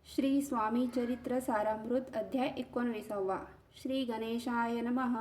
श्री स्वामी चरित्र सारामृत अध्याय 19. श्री गणेशाय नमः.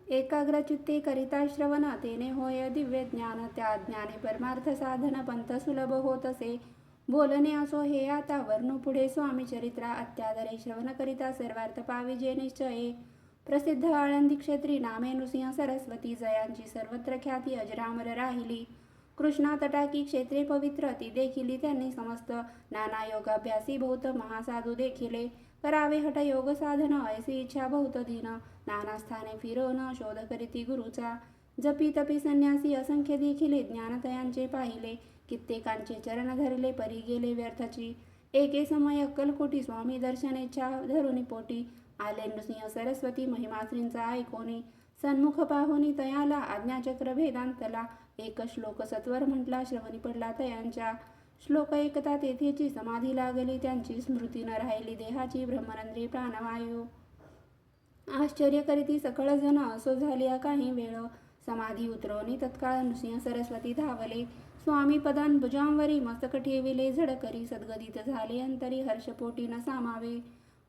एकाग्रचित्ते करिता श्रवण तेने होय दिव्य ज्ञान. त्या ज्ञाने परमार्थ साधन पंथ सुलभ होतसे. बोलणे असो हे आता वर्णू पुढे स्वामी चरित्रा. अत्यादरे श्रवण करिता सर्वार्थ पाविजे निश्चये. प्रसिद्ध आळंदी क्षेत्री नामे नृसिंह सरस्वती. जयांची सर्वत्र ख्याती अजरामर राहिली. कृष्णा तटाकी क्षेत्रे पवित्र ती देखिली त्यांनी समस्त. नाना योगाभ्यासी बहुत महासाधू देखिले. करावे हठ योग साधन ऐसी इच्छा बहुत दीन. नाना स्थाने फिरवून शोध करीती गुरुचा. जपी तपी संन्यासी असंख्य देखिले. ज्ञानतयांचे पाहिले कित्येकांचे चरण धरले परी गेले व्यर्थची. एके समय अक्कलकोटी स्वामी दर्शनेच्छा धरुनी पोटी. आले नृसिंह सरस्वती महिमा श्रींचा ऐकोनी. सन्मुख पाहुनी तयाला आज्ञाचक्र भेदांतला. एक श्लोक सत्वर म्हटला श्रवणी पडला तयांच्या. श्लोक एकता तेथेची समाधी लागली त्यांची. स्मृती न राहिली देहाची ब्रह्मरंध्री प्राणवायू. आश्चर्य करीती सकळ जन असो झाली काही वेळ. समाधी उतरवणी तत्काळ नृसिंह सरस्वती धावले. स्वामी पदान भुजांवरी मस्तक ठेविले झडकरी. सद्गदित झाले अंतरी हर्षपोटी न सामावे.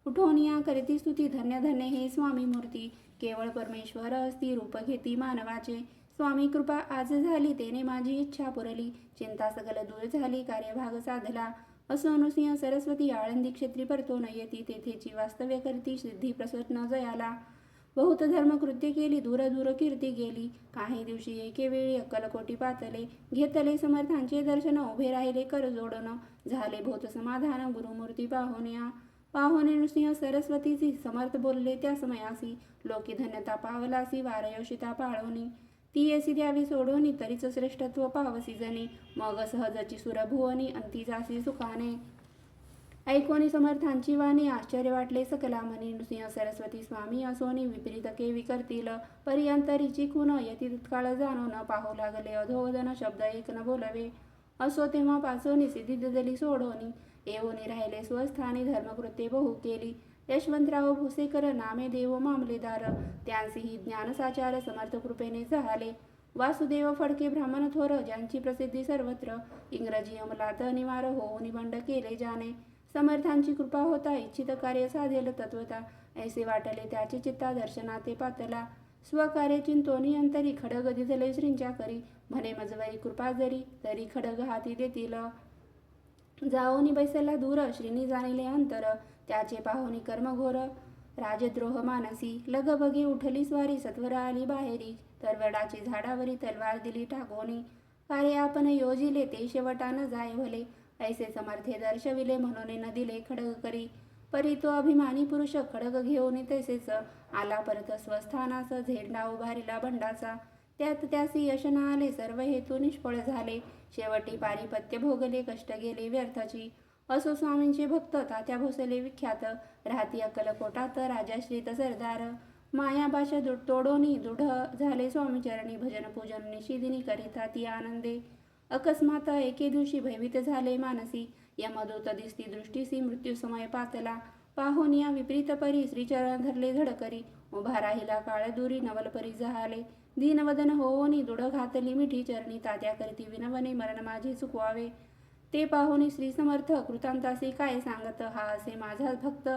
उठोनिया करीती स्तुती धन्य धन्य हे स्वामी मूर्ती. केवळ परमेश्वर असती रूप घेती मानवाचे. स्वामी कृपा आज झाली तेने माझी इच्छा पुरली. चिंता सकल दूर झाली कार्यभाग साधला. असो नृसिंह सरस्वती आळंदी क्षेत्री परतो न येती. तेथेची वास्तव्य करती सिद्धी प्रसन्न जयाला. बहुत धर्म कृत्य केली दूर दूर कीर्ती गेली. काही दिवशी एके वेळी अक्कलकोटी पातले. घेतले समर्थांचे दर्शन उभे राहिले कर जोडून. झाले बहुत समाधान गुरुमूर्ती पाहुण्या. पाहुणे नृसिंह सरस्वतीची समर्थ बोलले त्या समयासी. लोकी धन्यता पावलासी वारयोषिता पाळवणी. ती येसी द्यावी सोडोनी तरीच श्रेष्ठत्व पावसी जनी. मग सहजची सुरभुवनी अंती जासी सुखाने. ऐकोनी समर्थांची वाणी आश्चर्य वाटले सकला मनी. नृसिंह सरस्वती स्वामी असोनी विपरीत केवी करतील. पर्यंतरीची खून यती तत्काळ जाणो न पाहू लागले अधोवदन शब्द एक न बोलवे. असो तेव्हा पासोनी सिद्धी दिली सोडोनी. येऊनी राहिले स्वस्थानी धर्मकृत्ये बहु केली. यशवंतराव भोसेकर नामे देव मामलेदार. त्यांसीही ज्ञानसाचार समर्थ कृपेने झाले. वासुदेव फडके ब्राह्मण थोर ज्यांची प्रसिद्धी सर्वत्र. इंग्रजी अंमलात निवार होऊन निबंध केले ज्याने. समर्थांची कृपा होता इच्छित कार्य साधेल तत्वता. ऐसे वाटले त्याचे चित्ता दर्शनाते पातला. स्वकार्य चिंतोनी अंतरी खडग दिधले श्रींच्या करी. म्हणे मजवरी कृपा जरी तरी खडग हाती देतील. जाओनी बैसला दूर श्रीनी जाणिले अंतर. त्याचे पाहुनी कर्मघोर राजद्रोह मानसी. लगबगे उठली स्वारी सत्वर आली बाहेरी. तरवडाची झाडावरी तलवार दिली टाकोनी. कार्य आपण योजिले ते शेवटान जाय भले. ऐसे समर्थे दर्शविले म्हणून न दिले खडग करी. परी तो अभिमानी पुरुष खडग घेऊन तैसेच आला परत स्वस्थानास. झेंडा उभारिला बंडाचा. त्यात त्यासी यश न आले सर्व हेतू निष्फळ झाले. शेवटी पारिपत्य भोगले कष्ट गेले व्यर्थची. असो स्वामींचे भक्त तात्या भोसले विख्यात. राहती अक्कलकोटात राजाश्रित सरदार. मायाभाषा तोडोनी दृढ झाले स्वामीचरणी. भजन पूजन निशिदिनी करिता ती आनंदे. अकस्मात एके दिवशी भयभीत झाले मानसी. यमदूत दिसती दृष्टीसी मृत्यू समय पातला. पाहुनिया विपरीत परी श्रीचरण धरले धडकरी. उभा राहिला काळ दुरी नवलपरी जहाले. दीनवदन होऊनी दृढ घातली मिठी चरणी. तात्या करीती विनवणे मरण माझे चुकवावे. ते पाहुनी श्री समर्थ कृतांतासी काय सांगत. हा असे माझा भक्त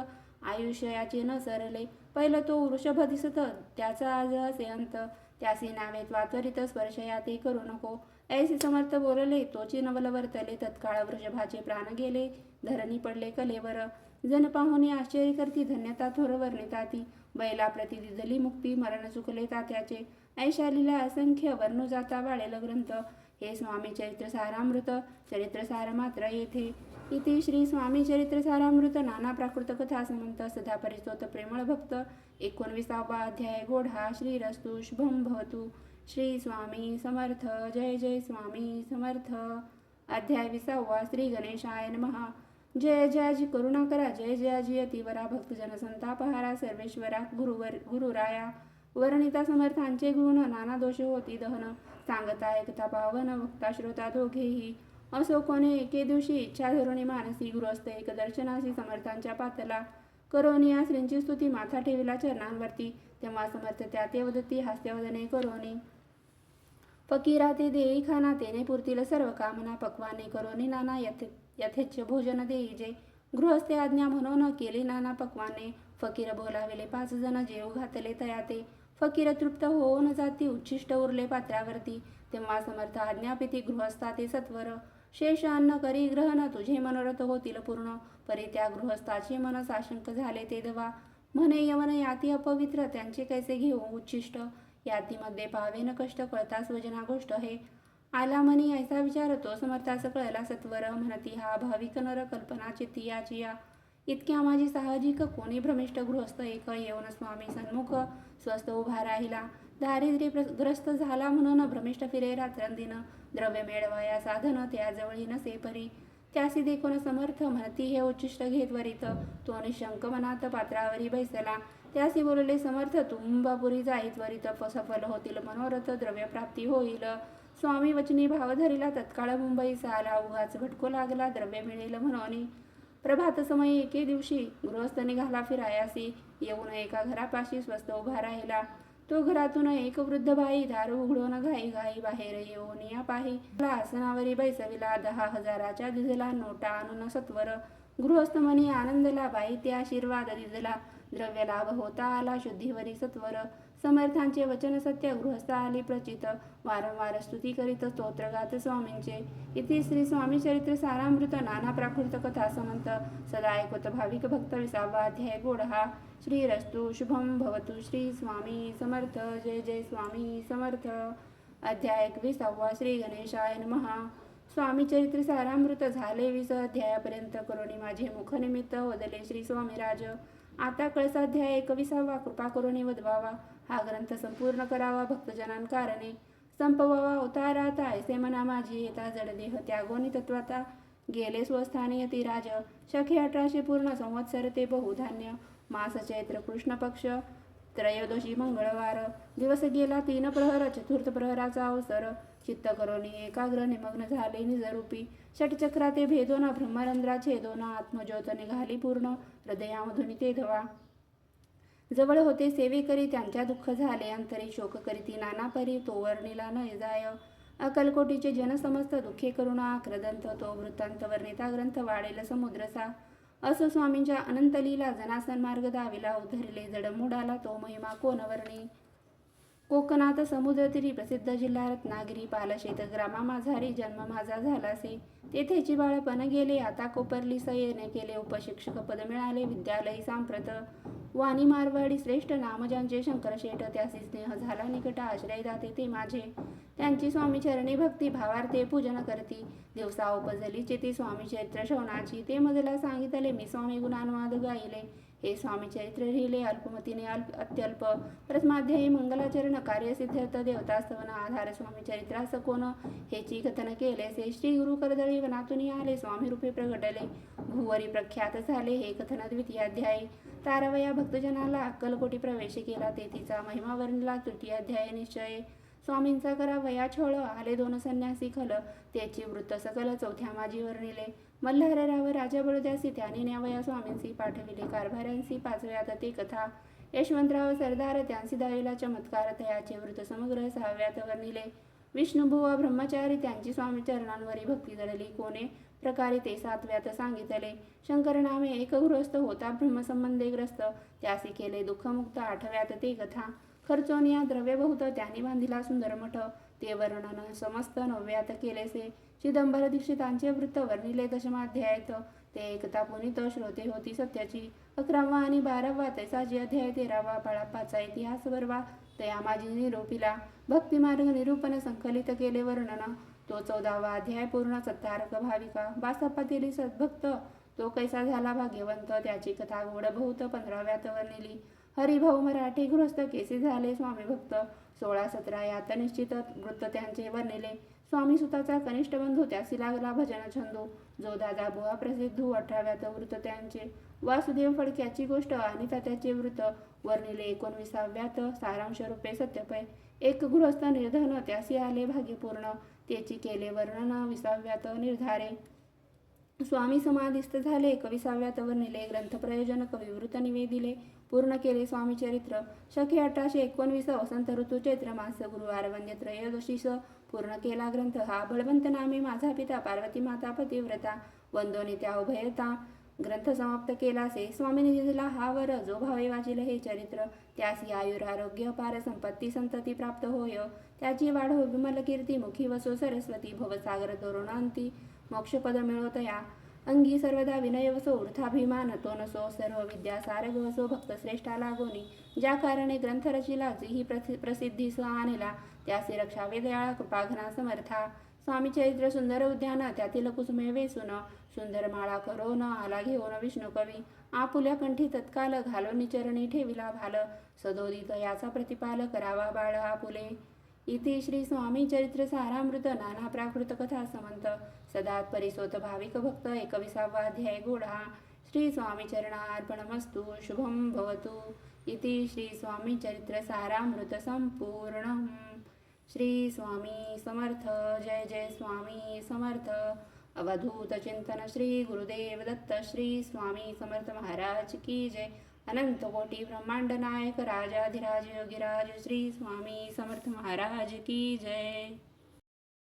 आयुष्याचे न सरले. पहिलं तो वृषभ दिसत त्याचा आज असे अंत. त्यासी नावे त्वात्वरित स्पर्शया ते करू नको. ऐसे समर्थ बोलले तोची नवल वर्तले. तत्काळ वृषभाचे प्राण गेले धरणी पडले कलेवर. जन पाहुणे आश्चर्य करती धन्यता थोर वर्णिता ती. बैला प्रतिदिधली मुक्ती मरण चुकले तात्याचे. ऐशालीला असंख्य वर्णू जाता वाळेल ग्रंथ. हे स्वामी चरित्र सारामृत चरित्रसार मात्र येथे. इति श्री स्वामी चरित्र सारामृत नाना प्राकृत कथा समंत सदा परिस्तोत प्रेमळ भक्त. 19वा अध्याय गोढा. श्रीरस्तु शुभम भवतु. श्री स्वामी समर्थ. जय जय स्वामी समर्थ. अध्याय 20वा. श्री गणेशाय नमः. जय जयाजी करुणा करा. जय जयाजी अतिवरा भक्तजन संतापहारा. सर्वेश्वरा गुरुराया. वर्णिता समर्थांचे गुण नाना दोष होती दहन. सांगता ऐकता पावन वक्ता श्रोता दोघेही. असो कोणे एके दिवशी इच्छा धरुणी मानसी. गृहस्थ एक दर्शनासी समर्थांच्या पातला. करोनिया श्रींची स्तुती माथा ठेविला चरणांवरती. तेव्हा समर्थ त्या ते वदती हास्यवदने करोनी. फकीरा ते देई खाना तेने पुरतील सर्व कामना. पक्वाने करोनी नाना यथेच्छ भोजन देईजे. गृहस्थे आज्ञा म्हणून केली नाना पक्वाने. फकीर बोलाविले 5 जण, जेव घातले तयाते. फकीर तृप्त होऊन जाती, उच्छिष्ट उरले पात्रावरती. तेव्हा समर्थ आज्ञापिती गृहस्था ते सत्वर. शेष अन्न करी ग्रहण, तुझे मनोरथ होतील पूर्ण. परी त्या गृहस्थाचे मन साशंक झाले ते दवा. म्हणे यवन याती अपवित्र, त्यांचे कैसे घेऊ उच्छिष्ट. यातीमध्ये पावेन कष्ट, कळता स्वजना गोष्ट हे. आला म्हणी ऐसा विचार, तो समर्थास कळला सत्वर. म्हणती हा भाविक नर, कल्पना चित्ती याची या. इतक्या माझी साहजिक, कोणी भ्रमिष्ट गृहस्थ एक. येऊन स्वामी सन्मुख स्वस्थ उभा राहिला. दारिद्र्यग्रस्त झाला म्हणून भ्रमिष्ट फिरे रात्रंदिन. द्रव्य मिळवाया साधन, त्याजवळी नसे परी. त्यासी देखून समर्थ म्हणती हे उच्चिष्ट घे त्वरित. तो निशंक मनात पात्रावरी बैसला. त्यासी बोलले समर्थ, तुंबापुरी जाई त्वरित. सफल होतील मनोरथ, द्रव्यप्राप्ती होईल. स्वामी वचनी भाव धरिला, तत्काळ मुंबईचा आला. उगाच भटकू लागला, द्रव्य मिळेल म्हणून. प्रभात समयी एके दिवशी गृहस्थ निघाला फिरायासी. येऊन एका घरापाशी स्वस्त उभा राहिला. तो घरातून एक वृद्ध बाई दार उघडून घाई घाई बाहेर येऊन या पाही. आसनावरी बैसविला, 10,000च्या दिजला नोटा आणून सत्वर. गृहस्थ म्हणी आनंदला, बाई ते आशीर्वाद दिजला. द्रव्य लाभ होता आला, शुद्धीवरी सत्वर. समर्थांचे वचन सत्य, गृहस्थ आली प्रचित. वारंवार स्तुती करीत स्तोत्र गात स्वामींचे. इति श्री स्वामी चरित्र सारामृत नाना प्राकृत कथा समंत. सदा ऐकत भाविक भक्त. 20वा अध्याय गोडहा. श्रीरस्तु शुभम भवतु. श्री स्वामी समर्थ. जय जय स्वामी समर्थ. अध्याय 21. श्री गणेशाय नमः. स्वामी चरित्र सारामृत झाले 20 अध्यायापर्यंत. करुणी माझे मुखनिमित्त वदले श्री स्वामीराज. आता कळसाध्याय 21. कृपा करुणी वदवावा. हा ग्रंथ संपूर्ण करावा भक्तजनांकारणे. संपवावा अवतारात, ऐसे मना माझी येता. जडदेह त्यागोनी तत्वाता, गेले स्वस्थानी यती राज. शके 1800 पूर्ण संवत्सर ते बहुधान्य. मास चैत्र कृष्ण पक्ष, त्रयोदशी मंगळवार. दिवस गेला 3 प्रहर, चतुर्थ प्रहराचा अवसर. चित्त करोनी एकाग्र निमग्न झाले निजरूपी. षटचक्राते भेदोन, ब्रह्मरंध्रा छेदोन. आत्मज्योत निघाली पूर्ण, हृदयामधून ते धवा. जवळ होते सेवे करी, त्यांच्या दुःख झाले अंतरी. शोक करीती नाना परी, तो वर्णिला न जाय. अकलकोटीचे जन समस्त, दुःखे करुणा आक्रदंत. तो वृत्तांत वर्णिता ग्रंथ, वाढेल समुद्रसा. असो स्वामींच्या अनंत लीला, जनासन मार्ग दाविला. उधरले जडमूडाला, तो महिमा कोण वर्णी. कोकणात समुद्रतीरी, प्रसिद्ध जिल्हा रत्नागिरी. पालशेत ग्रामा माझारी, जन्म माझा झालासे. तेथेची बाळपण गेले, आता कोपरली सयेने केले. उपशिक्षक पद मिळाले, विद्यालयी सांप्रत. वाणी मारवाडी श्रेष्ठ, नाम ज्यांचे शंकरशेठ. त्यासी स्नेह झाला निकट, आश्रय दाते ते माझे. त्यांची स्वामी चरणी भक्ती, भावार्थे पूजन करती. दिवसा उपजली चिती, स्वामी चरित्र श्रवणाची. ते मजला सांगितले, मी स्वामी गुणानुवाद गायले. हे स्वामी चरित्र लिहिले, अल्पमतीने अत्यल्प. प्रथमाध्यायी मंगलाचरण, कार्यसिद्ध्यर्थ देवतास्तवन. आधार स्वामी चरित्रास कोण, हेची कथन केलेसे. श्री गुरु करदळी वनातून आले, स्वामी रूपे प्रगटले. भुवरी प्रख्यात झाले, हे कथन द्वितीयाध्यायी. तारवया भक्तजनाला अक्कलकोटी प्रवेश केला, तेथीचा महिमा वर्णिला. तृतीयाध्याय निश्चय. स्वामींचा करा वया छळ, आले 2 संन्यासी खल. त्याची वृत्त सकल, चौथ्या माझी वर्णिले. मल्हारराव राजा बडोद्यासी, त्याने न्यावया स्वामींसी पाठविले. कारभाऱ्यांसी 5व्यात ते कथा. यशवंतराव सरदार, त्यांसी दाविला चमत्कार. तयाचे वृत्त समग्र 6व्यात वर्णिले. विष्णुभुवा ब्रह्मचारी, त्यांची स्वामी चरणांवरी भक्ती जडली. कोणे प्रकारे ते 7व्यात सांगितले. शंकर नामे एक गृहस्थ, होता ब्रह्मसंबंधे ग्रस्त. त्यासी केले दुःखमुक्त. 8व्यात ते कथा. खर्चोनिया द्रव्य बहुत, त्यांनी बांधिला सुंदर मठ. ते वर्णन समस्त 9व्यात केलेसे. चिदंबर दीक्षितांचे वृत्त वर्णिले 10माध्यायात. ते एकता पुनित, श्रोते होती सत्याची. 11वा आणि 12वा तैसाची अध्याय. 13वा बाळाप्पाचा इतिहास वरवा. तया माझी निरूपिला. भक्तिमार्ग निरूपण संकलित केले वर्णन. तो 14वा अध्याय पूर्ण. सत्तारक भाविका. बासप्पा तेली सद्भक्त, तो कैसा झाला भाग्यवंत. त्याची कथा गोड बहुत 15व्यात वर्णिली. हरिभाऊ मराठे गृहस्थ, केसे झाले स्वामी भक्त. 16-17 यात निश्चित वृत्त त्यांचे वर्णिले. स्वामी सुताचा कनिष्ठ बंधू, त्यासी लागला भजन छंदू. जो दादा बुवा प्रसिद्धू. 18व्यात वृत्त त्यांचे. वासुदेव फडक्याची गोष्ट आणि तात्याचे वृत्त वर्णिले. 19व्यात सारांश रूपे सत्यपय. एक गृहस्थ निर्धन, त्यासी आले भाग्यपूर्ण. त्याची केले वर्णन 20व्यात निर्धारे. स्वामी समाधिस्थ झाले 21व्यात वर्णिले. ग्रंथ प्रयोजन कविवृत्त निवेदिले. पूर्ण केले स्वामी चरित्र. शके 1819 वसंत ऋतू चैत्र मास. गुरुवार वंद्य त्रयोदशीस पूर्ण केला ग्रंथ हा. बळवंत नामे माझा पिता, पार्वती माता पतिव्रता. वंदोनी त्या उभयता. ग्रंथ समाप्त केलासे. स्वामींनी दिला हा वर, जो भावे वाचिल हे चरित्र, त्यासी आयुरारोग्य पार संपत्ती संतती प्राप्त होय. त्याची वाढ हो विमल कीर्ती, मुखी वसो सरस्वती, भवसागर तरुण अंती, मोक्षपद मिळोतया. अंगी सर्वदा विनय वसो, ऊर्ध्वाभिमान तो नसो, सर्व विद्या सारग वसो, भक्त श्रेष्ठा लागोनी. ज्या कारणे ग्रंथ रचिला, जीही प्रसिद्धीस आणला, त्यासी रक्षावे दयाळा कृपाघना समर्था. स्वामी चरित्र सुंदर उद्यान, त्यातील कुसुमे वेसून, सुंदर माळा करोन आला घेऊन विष्णू कवी. आपुल्या कंठी तत्काल घालून चरणी ठेविला भाल, सदोदित याचा प्रतिपाल करावा बाळ आपुले. इति श्री स्वामी चरित्र सारामृत नाना प्राकृत कथा समंत, सदा परिसोत भाविक भक्त 21वा अध्याय गोढा. श्री स्वामी चरणार्पणमस्तु. शुभम भवतु. इति श्री स्वामी चरित्र सारामृत संपूर्णम्. श्री स्वामी समर्थ. जय जय स्वामी समर्थ. अवधूत चिंतन श्री गुरुदेव दत्त. श्री स्वामी समर्थ महाराज की जय. अनंत कोटी ब्रह्मांड नायक राजाधिराज योगीराज श्री स्वामी समर्थ महाराज की जय.